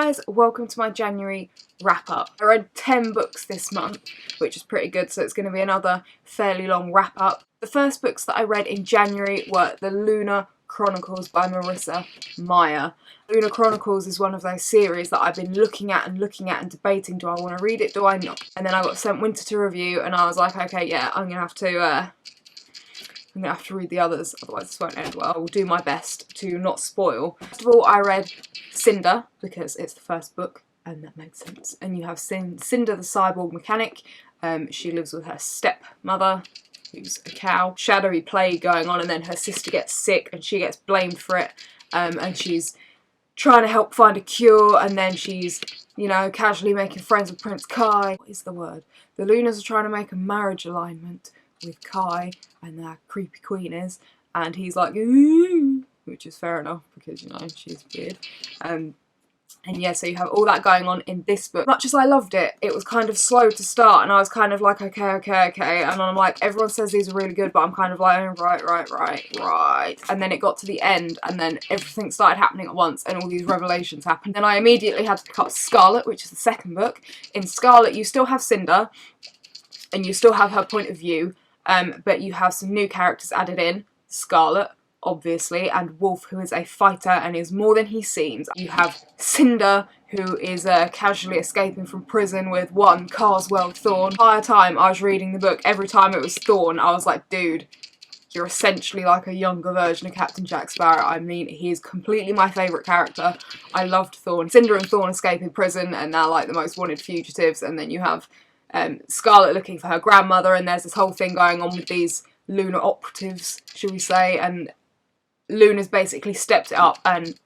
guys, welcome to my January wrap up. I read 10 books this month, which is pretty good, so it's going to be another fairly long wrap up. The first books that I read in January were the Lunar Chronicles by Marissa Meyer. Lunar Chronicles is one of those series that I've been looking at and debating, do I want to read it, do I not? And then I got sent Winter to review and I was like, okay, yeah, I'm going to have to read the others, otherwise this won't end well. I will do my best to not spoil. First of all, I read Cinder, because it's the first book, and that makes sense. And you have Cinder the cyborg mechanic. She lives with her stepmother, who's a cow. Shadowy plague going on, and then her sister gets sick, and she gets blamed for it. And she's trying to help find a cure, and then she's, you know, casually making friends with Prince Kai. What is the word? The Lunars are trying to make a marriage alignment with Kai and their creepy queen is, and he's like, ooh, which is fair enough because, you know, she's weird. And yeah, so you have all that going on in this book. Much as I loved it, it was kind of slow to start, and I was kind of like, okay, and I'm like, everyone says these are really good, but I'm kind of like, oh, right. And then it got to the end, and then everything started happening at once, and all these revelations happened. Then I immediately had to pick up Scarlet, which is the second book. In Scarlet, you still have Cinder, and you still have her point of view, but you have some new characters added in. Scarlet, obviously, and Wolf, who is a fighter and is more than he seems. You have Cinder, who is casually escaping from prison with one Carswell Thorn. The entire time I was reading the book, every time it was Thorn, I was like, dude, you're essentially like a younger version of Captain Jack Sparrow. I mean, he is completely my favourite character. I loved Thorn. Cinder and Thorn escaping prison, and they're like the most wanted fugitives, and then you have Scarlet looking for her grandmother, and there's this whole thing going on with these lunar operatives, shall we say, and Luna's basically stepped it up, and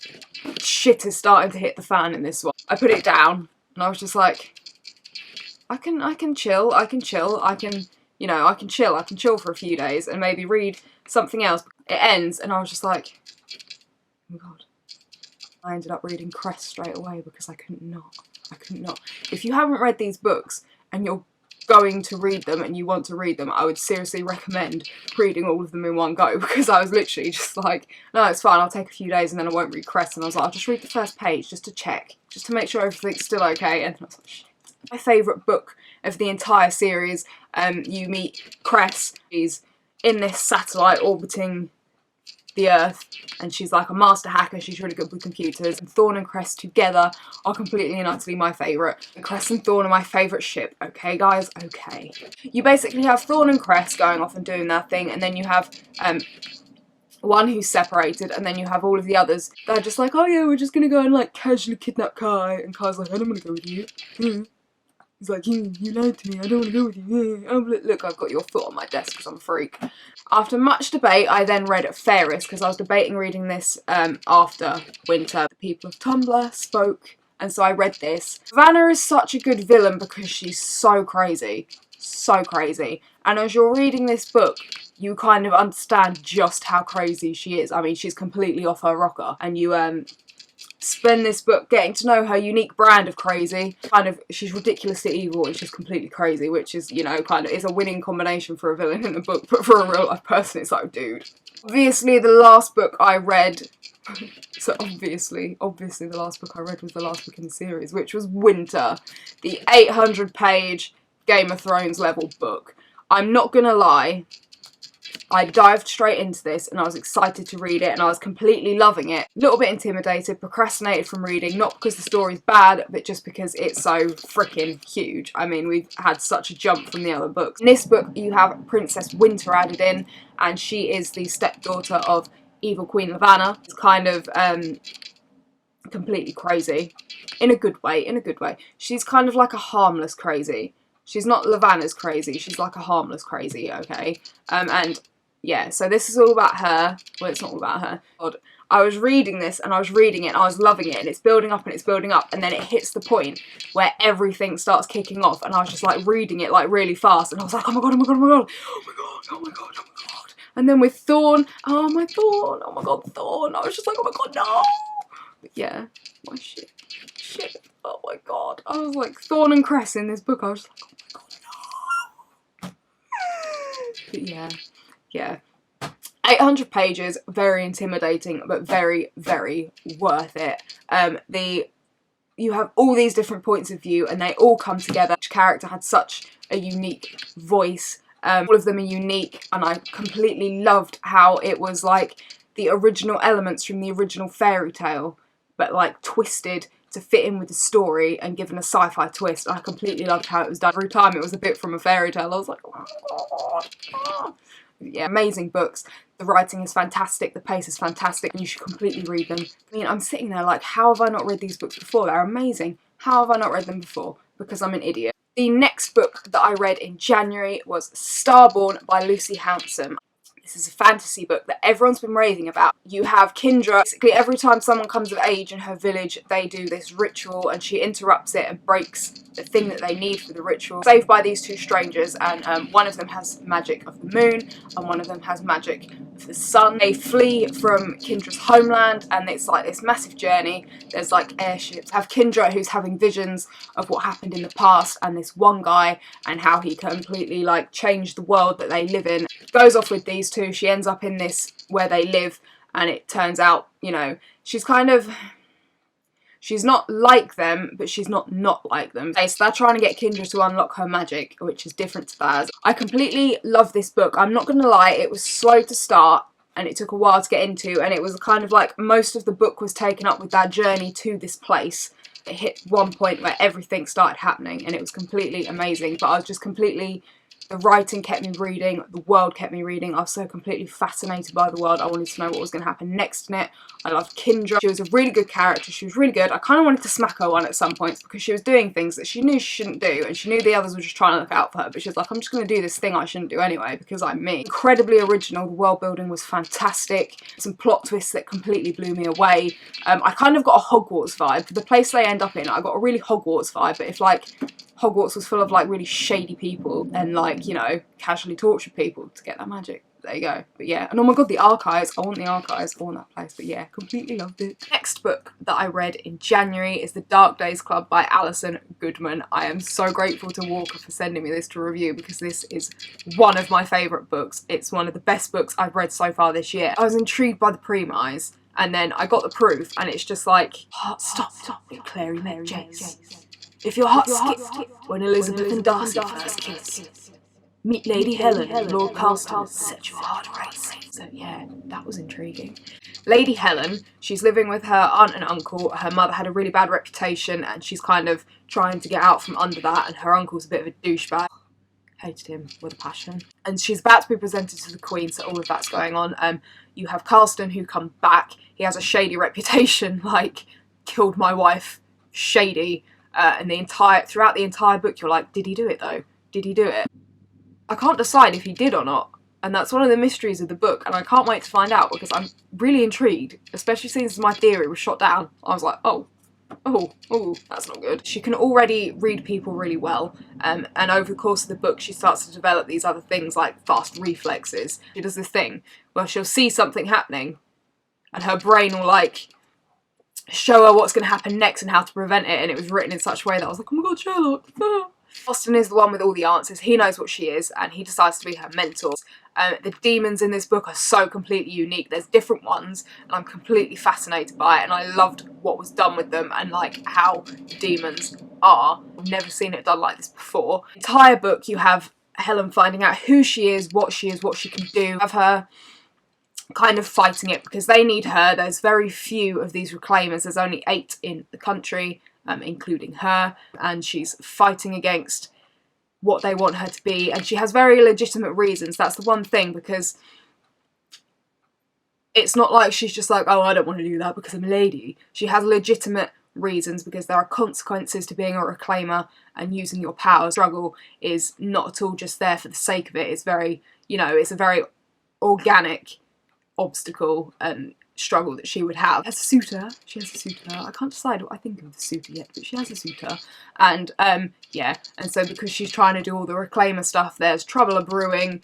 shit is starting to hit the fan in this one. I put it down, and I was just like, I can chill, I can chill for a few days, and maybe read something else. It ends, and I was just like, oh my god. I ended up reading Cress straight away, because I couldn't not. If you haven't read these books, and you're going to read them and you want to read them, I would seriously recommend reading all of them in one go, because I was literally just like, no, it's fine, I'll take a few days and then I won't read Cress, and I was like, I'll just read the first page just to check, just to make sure everything's still okay, and then I was like, shit. My favourite book of the entire series, you meet Cress. She's in this satellite orbiting the Earth, and she's like a master hacker, she's really good with computers, and Thorn and Cress together are completely and utterly my favourite. Cress and Thorn are my favourite ship, okay guys, okay. You basically have Thorn and Cress going off and doing their thing, and then you have one who's separated, and then you have all of the others that are just like, oh yeah, we're just gonna go and like casually kidnap Kai, and Kai's like, I don't wanna go with you. He's like, you lied to me, I don't want to go with you. Oh, look, I've got your foot on my desk because I'm a freak. After much debate, I then read Fairest, because I was debating reading this after Winter. The people of Tumblr spoke, and so I read this. Vanna is such a good villain because she's so crazy. So crazy. And as you're reading this book, you kind of understand just how crazy she is. I mean, she's completely off her rocker. And you spend this book getting to know her unique brand of crazy. Kind of, she's ridiculously evil and she's completely crazy, which is, you know, kind of is a winning combination for a villain in the book, but for a real life person, it's like, dude. Obviously, the last book I read, so obviously the last book I read was the last book in the series, which was Winter, the 800-page Game of Thrones level book. I'm not gonna lie, I dived straight into this and I was excited to read it and I was completely loving it. A little bit intimidated, procrastinated from reading, not because the story's bad, but just because it's so freaking huge. I mean, we've had such a jump from the other books. In this book, you have Princess Winter added in, and she is the stepdaughter of evil Queen Lavanna. It's kind of completely crazy. In a good way, She's kind of like a harmless crazy. She's not Lavanna's crazy, she's like a harmless crazy, okay? And yeah, so this is all about her. Well, it's not all about her. God. I was reading this and I was reading it and I was loving it, and it's building up and it's building up, and then it hits the point where everything starts kicking off, and I was just like reading it like really fast, and I was like, oh my god, oh my god, oh my god, oh my god, oh my god, oh my god. And then with Thorn, oh my Thorn, oh my god, Thorn, I was just like, oh my god, no. But yeah, my shit, oh my god. I was like, Thorn and Cress in this book, I was like, oh my god, no. But yeah. 800 pages, very intimidating, but very, very worth it. you have all these different points of view and they all come together. Each character had such a unique voice. All of them are unique, and I completely loved how it was like the original elements from the original fairy tale, but like twisted to fit in with the story and given a sci-fi twist. I completely loved how it was done. Every time it was a bit from a fairy tale, I was like, oh God. Yeah, amazing books. The writing is fantastic, the pace is fantastic, and you should completely read them. I mean, I'm sitting there like, how have I not read these books before? They're amazing. How have I not read them before? Because I'm an idiot. The next book that I read in January was Starborn by Lucy Hanson. This is a fantasy book that everyone's been raving about. You have Cinder. Basically, every time someone comes of age in her village, they do this ritual and she interrupts it and breaks the thing that they need for the ritual. Saved by these two strangers, and one of them has magic of the moon and one of them has magic of the sun. They flee from Cinder's homeland and it's like this massive journey. There's like airships. Have Cinder who's having visions of what happened in the past, and this one guy and how he completely like changed the world that they live in. Goes off with these two. She ends up in this where they live, and it turns out, you know, she's not like them, but she's not like them. So they're trying to get Cinder to unlock her magic, which is different to theirs. I completely love this book. I'm not gonna lie, it was slow to start and it took a while to get into, and it was kind of like most of the book was taken up with their journey to this place. It hit one point where everything started happening and it was completely amazing, but I was just completely... The writing kept me reading, the world kept me reading. I was so completely fascinated by the world. I wanted to know what was going to happen next in it. I loved Cinder. She was a really good character. She was really good. I kind of wanted to smack her one at some points because she was doing things that she knew she shouldn't do, and she knew the others were just trying to look out for her, but she was like, I'm just going to do this thing I shouldn't do anyway because I'm me. Incredibly original. The world building was fantastic. Some plot twists that completely blew me away. I kind of got a Hogwarts vibe. For the place they end up in, I got a really Hogwarts vibe, but if like Hogwarts was full of like really shady people and like, you know, casually tortured people to get that magic. There you go. But yeah, and oh my god, the archives. I want the archives. I want that place. But yeah, completely loved it. Next book that I read in January is The Dark Days Club by Alison Goodman. I am so grateful to Walker for sending me this to review because this is one of my favourite books. It's one of the best books I've read so far this year. I was intrigued by the premise, and then I got the proof, and it's just like, stop, Clary Mary Jace. If your heart skipped when Elizabeth and Darcy first kissed, meet Lady Helen, Lord Carlton, set your heart racing. So yeah, that was intriguing. Lady Helen, she's living with her aunt and uncle. Her mother had a really bad reputation and she's kind of trying to get out from under that, and her uncle's a bit of a douchebag. Hated him with a passion. And she's about to be presented to the Queen, so all of that's going on. You have Carlton who comes back. He has a shady reputation, like, killed my wife, shady. And throughout the entire book you're like, did he do it though? Did he do it? I can't decide if he did or not, and that's one of the mysteries of the book, and I can't wait to find out because I'm really intrigued, especially since my theory was shot down. I was like, oh, that's not good. She can already read people really well, and over the course of the book she starts to develop these other things like fast reflexes. She does this thing where she'll see something happening and her brain will like show her what's going to happen next and how to prevent it, and it was written in such a way that I was like, oh my god, Sherlock. Austin is the one with all the answers. He knows what she is and he decides to be her mentor. The demons in this book are so completely unique. There's different ones and I'm completely fascinated by it, and I loved what was done with them and like how demons are. I've never seen it done like this before. The entire book you have Helen finding out who she is, what she can do. You have her kind of fighting it because they need her. There's very few of these reclaimers. There's only 8 in the country, including her, and she's fighting against what they want her to be, and she has very legitimate reasons. That's the one thing, because it's not like she's just like, oh, I don't want to do that because I'm a lady. She has legitimate reasons because there are consequences to being a reclaimer and using your power. Struggle is not at all just there for the sake of it. It's very, you know, it's a very organic obstacle and struggle that she would have. As a suitor, she has a suitor. I can't decide what I think of the suitor yet, but she has a suitor. And yeah, and so because she's trying to do all the reclaimer stuff, there's trouble brewing,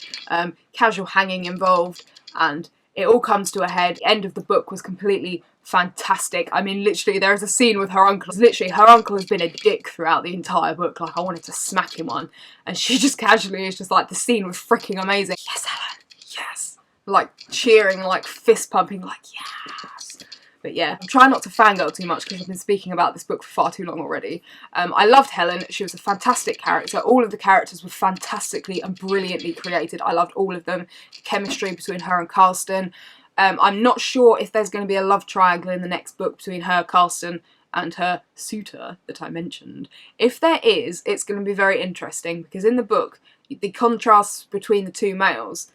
casual hanging involved, and it all comes to a head. The end of the book was completely fantastic. I mean, literally, there is a scene with her uncle. Literally, her uncle has been a dick throughout the entire book. Like, I wanted to smack him on. And she just casually is just like, the scene was freaking amazing. Yes, Helen, yes. Like, cheering, like, fist pumping, like, yes. But yeah, I'm trying not to fangirl too much because I've been speaking about this book for far too long already. I loved Helen. She was a fantastic character. All of the characters were fantastically and brilliantly created. I loved all of them. The chemistry between her and Carsten. I'm not sure if there's going to be a love triangle in the next book between her, Carsten, and her suitor that I mentioned. If there is, it's going to be very interesting because in the book, the contrasts between the two males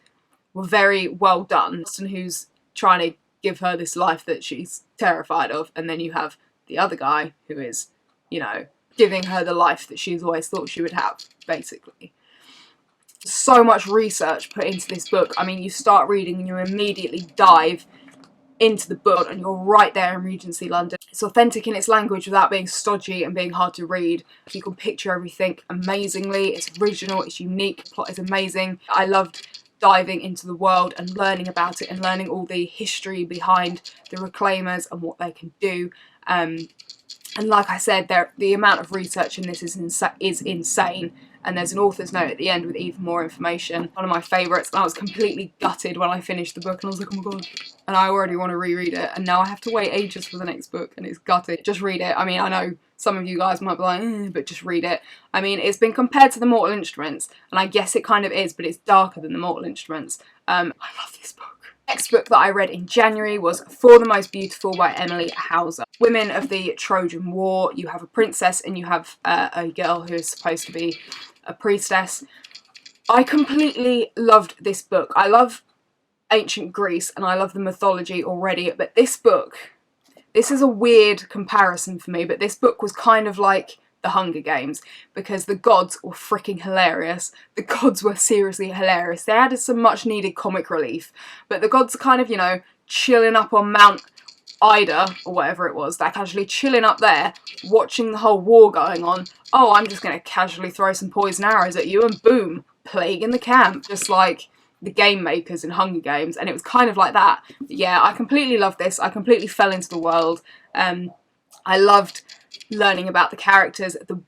were very well done. Carsten, who's trying to give her this life that she's terrified of, and then you have the other guy who is, you know, giving her the life that she's always thought she would have, basically. So much research put into this book. I mean, you start reading and you immediately dive into the book and you're right there in Regency London. It's authentic in its language without being stodgy and being hard to read. You can picture everything amazingly. It's original, it's unique, the plot is amazing. I loved diving into the world and learning about it and learning all the history behind the Reclaimers and what they can do. And like I said, the amount of research in this is insane. And there's an author's note at the end with even more information. One of my favourites, and I was completely gutted when I finished the book and I was like, oh my god. And I already want to reread it, and now I have to wait ages for the next book, and it's gutted. Just read it. I mean, I know some of you guys might be like, but just read it. I mean, it's been compared to The Mortal Instruments, and I guess it kind of is, but it's darker than The Mortal Instruments. I love this book. Next book that I read in January was For the Most Beautiful by Emily Hauser. Women of the Trojan War. You have a princess and you have a girl who is supposed to be a priestess. I completely loved this book. I love ancient Greece and I love the mythology already, but this book, this is a weird comparison for me, but this book was kind of like The Hunger Games, because the gods were freaking hilarious. The gods were seriously hilarious. They added some much needed comic relief, but the gods are kind of, you know, chilling up on Mount Ida, or whatever it was. They're casually chilling up there, watching the whole war going on. Oh, I'm just going to casually throw some poison arrows at you, and boom, plague in the camp. Just like the game makers in Hunger Games, and it was kind of like that. But yeah, I completely loved this. I completely fell into the world. I loved learning about the characters. The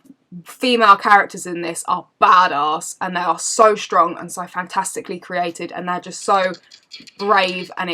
female characters in this are badass, and they are so strong and so fantastically created, and they're just so brave, and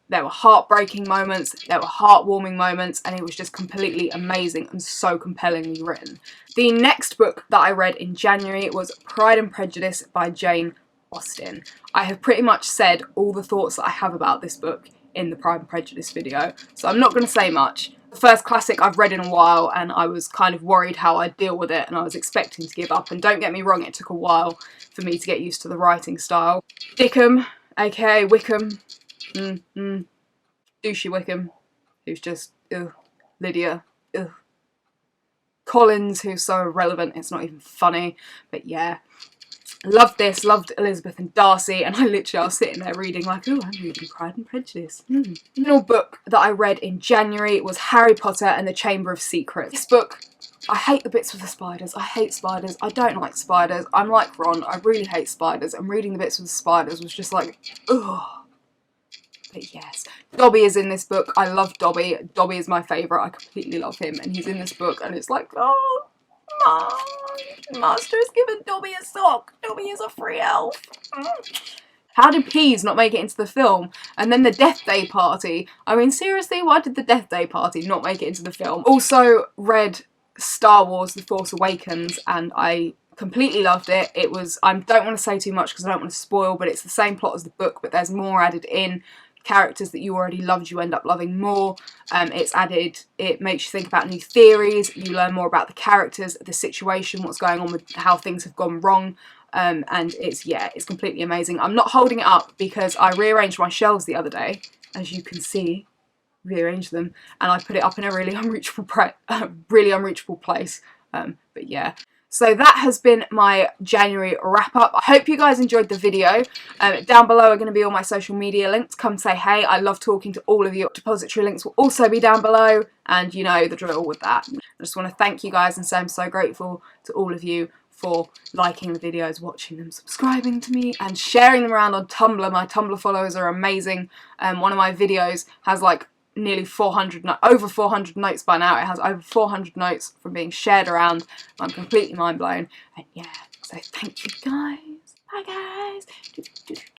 there were heartbreaking moments, there were heartwarming moments, and it was just completely amazing and so compellingly written. The next book that I read in January was Pride and Prejudice by Jane Austen. I have pretty much said all the thoughts that I have about this book in the Pride and Prejudice video, so I'm not going to say much. The first classic I've read in a while, and I was kind of worried how I'd deal with it, and I was expecting to give up, and don't get me wrong, it took a while for me to get used to the writing style. Dickham, aka Wickham, douchey Wickham, who's just, ugh. Lydia, ugh. Collins, who's so irrelevant, it's not even funny, but yeah. Loved this, loved Elizabeth and Darcy, and I was sitting there reading like, oh, I'm reading Pride and Prejudice. The final book that I read in January was Harry Potter and the Chamber of Secrets. This book, I hate the bits with the spiders. I hate spiders. I don't like spiders. I'm like Ron, I really hate spiders, and reading the bits with the spiders was just like, ugh. But yes, Dobby is in this book. I love Dobby. Dobby is my favourite. I completely love him, and he's in this book, and it's like, oh, Master has given Dobby a sock. Dobby is a free elf. How did Peas not make it into the film? And then the Death Day party. I mean, seriously, why did the Death Day party not make it into the film? Also read Star Wars The Force Awakens, and I completely loved it. It was, I don't want to say too much because I don't want to spoil, but it's the same plot as the book, but there's more added in. Characters that you already loved, you end up loving more. It makes you think about new theories, you learn more about the characters, the situation, what's going on with how things have gone wrong, and it's completely amazing. I'm not holding it up because I rearranged my shelves the other day, as you can see, rearranged them, and I put it up in a really unreachable place, but yeah. So that has been my January wrap up. I hope you guys enjoyed the video. Down below are going to be all my social media links. Come say hey. I love talking to all of you. Depository links will also be down below, and you know the drill with that. I just want to thank you guys and say I'm so grateful to all of you for liking the videos, watching them, subscribing to me, and sharing them around on Tumblr. My Tumblr followers are amazing. One of my videos has like nearly 400, over 400 notes by now. It has over 400 notes from being shared around. I'm completely mind blown. And yeah, so thank you guys. Bye guys.